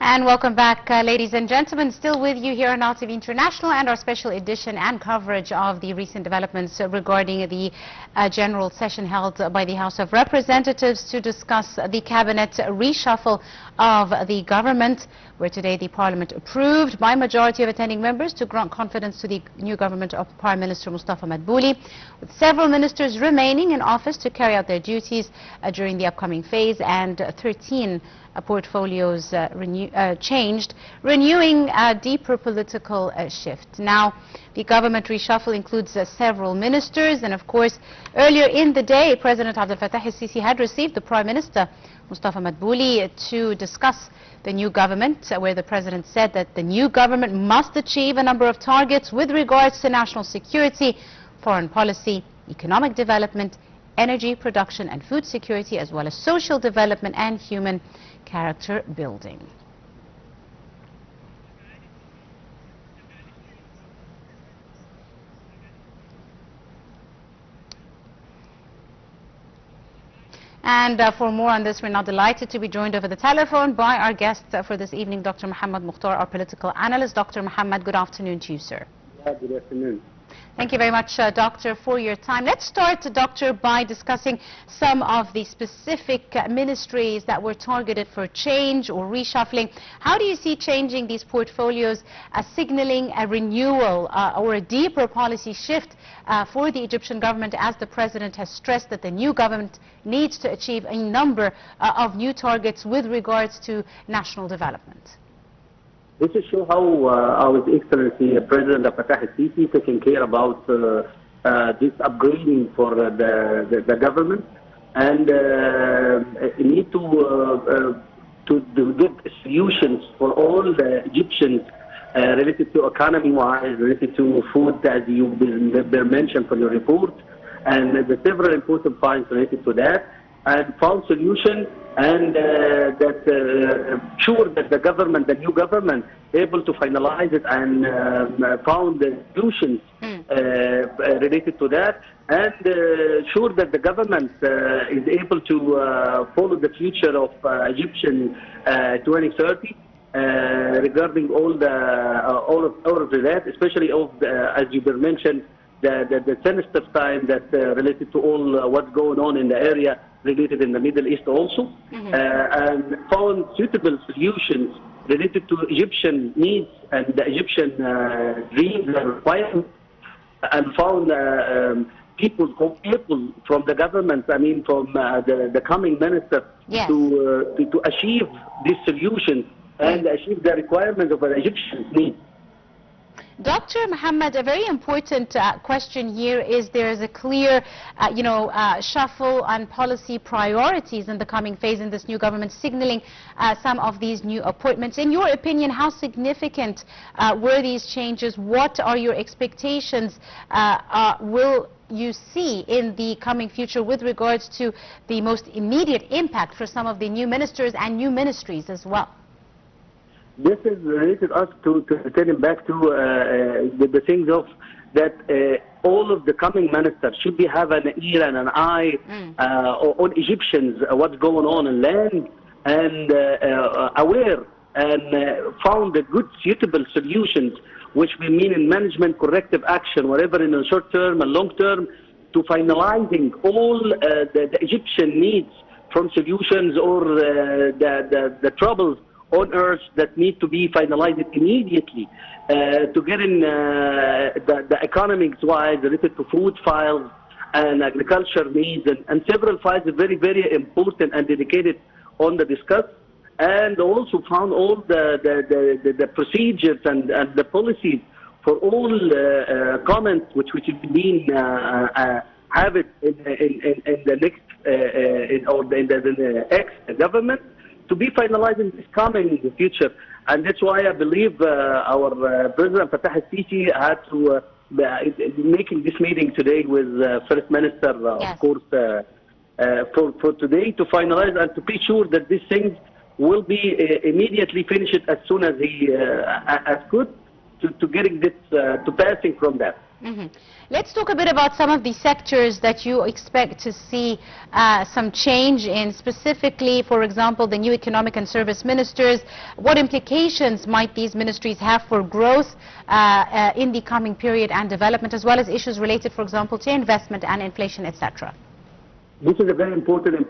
And welcome back, ladies and gentlemen. Still with you here on Nile TV International and our special edition and coverage of the recent developments regarding the general session held by the House of Representatives to discuss the cabinet reshuffle of the government, where today the Parliament approved by majority of attending members to grant confidence to the new government of Prime Minister Mohamed, with several ministers remaining in office to carry out their duties during the upcoming phase, and 13 portfolios changed, renewing a deeper political shift. Now, the government reshuffle includes several ministers, and of course, earlier in the day, President Abdel Fattah al-Sisi had received the Prime Minister Mokhtar to discuss the new government, where the President said that the new government must achieve a number of targets with regards to national security, foreign policy, economic development, energy production and food security, as well as social development and human character building. And for more on this, we're now delighted to be joined over the telephone by our guest for this evening, Dr. Mohamed Mokhtar, our political analyst. Dr. Mohamed, good afternoon to you, sir. Yeah, good afternoon. Thank you very much, Doctor, for your time. Let's start, Doctor, by discussing some of the specific ministries that were targeted for change or reshuffling. How do you see changing these portfolios signaling a renewal or a deeper policy shift for the Egyptian government, as the President has stressed that the new government needs to achieve a number of new targets with regards to national development? This is show how our Excellency President Fattah al-Sisi taking care about this upgrading for the government, and need to get solutions for all the Egyptians related to economy-wise, related to food, as you mentioned for your report, and the several important points related to that, and found solution, and sure that the government, the new government, able to finalize it and found the solutions related to that, and sure that the government is able to follow the future of Egyptian 2030 regarding all of that, especially of as you mentioned, the sensitive time that related to all what's going on in the area related in the Middle East also, and found suitable solutions related to Egyptian needs and the Egyptian dreams and requirements, and found people from the government, I mean from the coming minister, yes, to achieve these solutions and achieve the requirements of the Egyptian needs. Dr. Mohamed, a very important question here is there is a clear, shuffle on policy priorities in the coming phase in this new government, signaling some of these new appointments. In your opinion, how significant were these changes? What are your expectations? Will you see in the coming future with regards to the most immediate impact for some of the new ministers and new ministries as well? This is related us to turning back to the things of that all of the coming ministers should have an ear and an eye on Egyptians, what's going on in land, and aware and found the good suitable solutions, which we mean in management corrective action, whatever in the short term and long term, to finalizing all the Egyptian needs from solutions or the troubles on earth that need to be finalized immediately, to get in the economics-wise related to food files and agriculture needs, and several files are very, very important and dedicated on the discuss, and also found all the procedures and the policies for all comments which have been have it in the next in the ex-government, to be finalized in this coming future. And that's why I believe our President Fattah al-Sisi had to making this meeting today with First Minister, yes, of course, for today, to finalize and to be sure that these things will be immediately finished as soon as he as could, to getting this to passing from that. Let's talk a bit about some of the sectors that you expect to see some change in, specifically, for example, the new economic and service ministers. What implications might these ministries have for growth in the coming period and development, as well as issues related, for example, to investment and inflation, etc.? This is a very important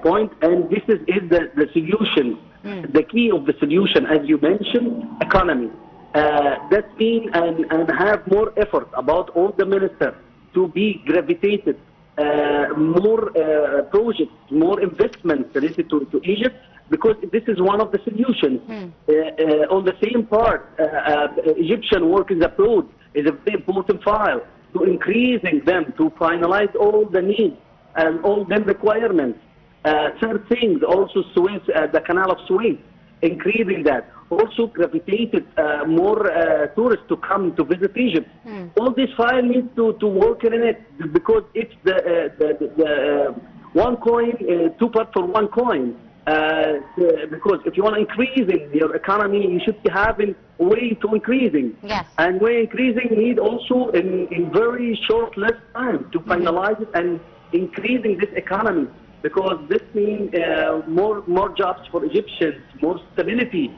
point, and this is the solution. The key of the solution, as you mentioned, economy. That means and have more effort about all the ministers to be gravitated, more projects, more investments related to Egypt, because this is one of the solutions. On the same part, Egyptian workers abroad is a very important file to increasing them, to finalize all the needs and all the requirements. Third things, also Suez, the Canal of Suez, increasing that. Also gravitated more tourists to come to visit Egypt. All this file needs to work in it, because it's the one coin, two parts for one coin. Because if you want to increasing your economy, you should be having a way to increasing. Yes. And way increasing need also in very short, less time to finalize it and increasing this economy. Because this means more jobs for Egyptians, more stability,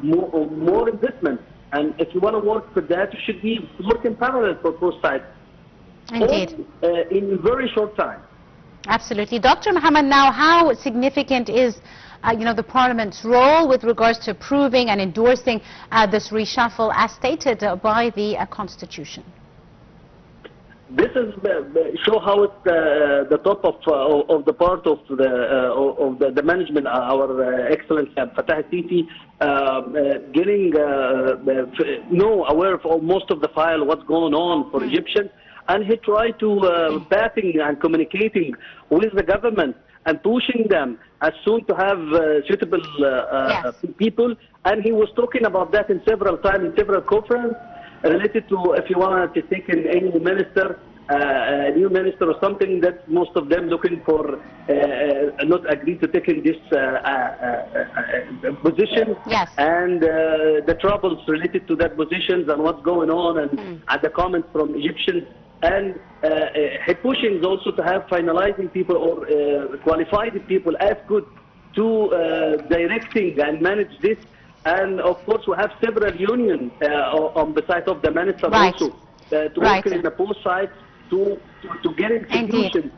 more investment. And if you want to work for that, you should be working parallel for both sides. Indeed. All, in very short time. Absolutely. Dr. Mohamed, now how significant is the Parliament's role with regards to approving and endorsing this reshuffle as stated by the Constitution? This is show how it's the top of the part of the management, our Excellency Fattah Sisi, getting aware of most of the file, what's going on for Egyptians, and he tried to batting and communicating with the government and pushing them as soon to have suitable people, and he was talking about that in several times in several conferences. Related to if you want to take in any minister, a new minister or something, that most of them looking for not agree to take in this position. Yes. And the troubles related to that positions and what's going on and the comments from Egyptians. And he pushing also to have finalizing people or qualified people as good to directing and manage this. And of course, we have several unions on the side of the minister also to work in the both sides to get institutions.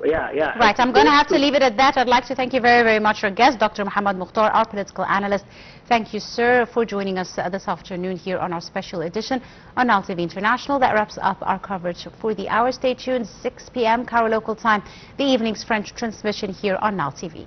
Yeah. Right, I'm going to have to leave it at that. I'd like to thank you very, very much, our guest, Dr. Mohamed Mokhtar, our political analyst. Thank you, sir, for joining us this afternoon here on our special edition on Nile TV International. That wraps up our coverage for the hour. Stay tuned, 6 p.m. Cairo local time, the evening's French transmission here on Nile TV.